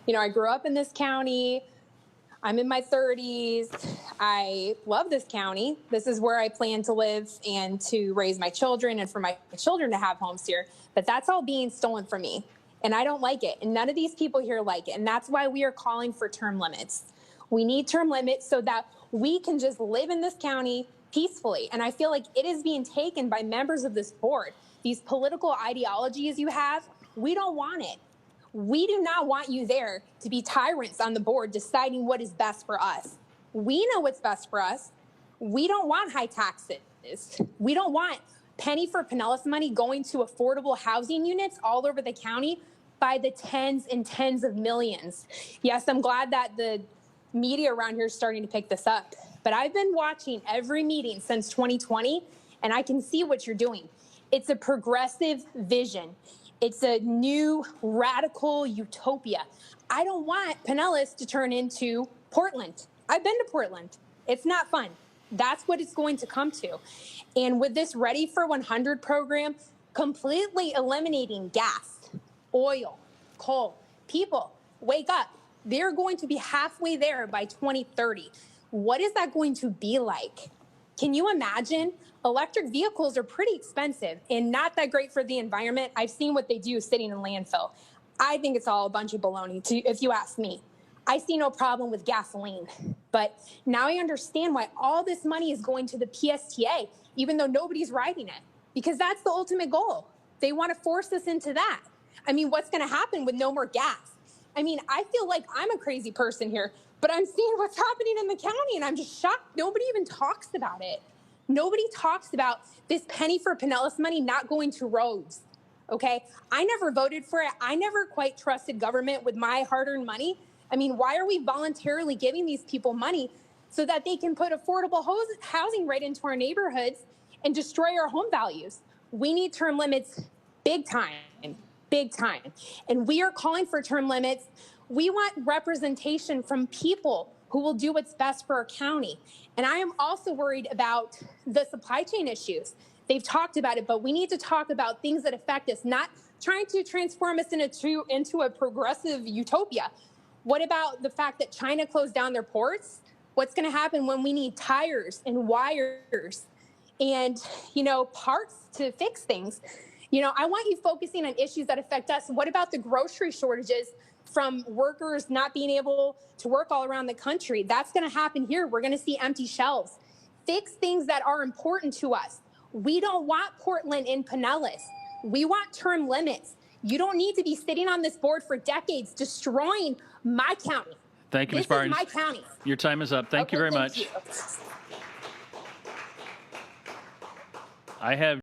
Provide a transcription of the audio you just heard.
I grew up in this county. I'm in my 30s. I love this county. This is where I plan to live and to raise my children and for my children to have homes here. But that's all being stolen from me. And I don't like it. And none of these people here like it. And that's why we are calling for term limits. We need term limits so that we can just live in this county peacefully. And I feel like it is being taken by members of this board. These political ideologies you have, we don't want it. We do not want you there to be tyrants on the board deciding what is best for us. We know what's best for us. We don't want high taxes. We don't want penny for Pinellas money going to affordable housing units all over the county by the tens and tens of millions. Yes, I'm glad that the media around here is starting to pick this up, but I've been watching every meeting since 2020, and I can see what you're doing. It's a progressive vision. It's a new radical utopia. I don't want Pinellas to turn into Portland. I've been to Portland. It's not fun. That's what it's going to come to. And with this Ready for 100 program, completely eliminating gas, oil, coal, people, wake up. They're going to be halfway there by 2030. What is that going to be like? Can you imagine? Electric vehicles are pretty expensive and not that great for the environment. I've seen what they do sitting in landfill. I think it's all a bunch of baloney, if you ask me. I see no problem with gasoline, but now I understand why all this money is going to the PSTA, even though nobody's riding it, because that's the ultimate goal. They want to force us into that. I mean, what's going to happen with no more gas? I mean, I feel like I'm a crazy person here, but I'm seeing what's happening in the county, and I'm just shocked. Nobody even talks about it. Nobody talks about this penny for Pinellas money not going to roads, okay? I never voted for it. I never quite trusted government with my hard-earned money. I mean, why are we voluntarily giving these people money so that they can put affordable housing right into our neighborhoods and destroy our home values? We need term limits big time, big time. And we are calling for term limits. We want representation from people who will do what's best for our county. And I am also worried about the supply chain issues. They've talked about it, but we need to talk about things that affect us, not trying to transform us into a progressive utopia. What about the fact that China closed down their ports? What's going to happen when we need tires and wires and, parts to fix things? I want you focusing on issues that affect us. What about the grocery shortages from workers not being able to work all around the country? That's going to happen here. We're going to see empty shelves. Fix things that are important to us. We don't want Portland and Pinellas. We want term limits. You don't need to be sitting on this board for decades destroying my county. Thank you, Ms. Barnes. This is my county. Your time is up. Thank you very much. You. I have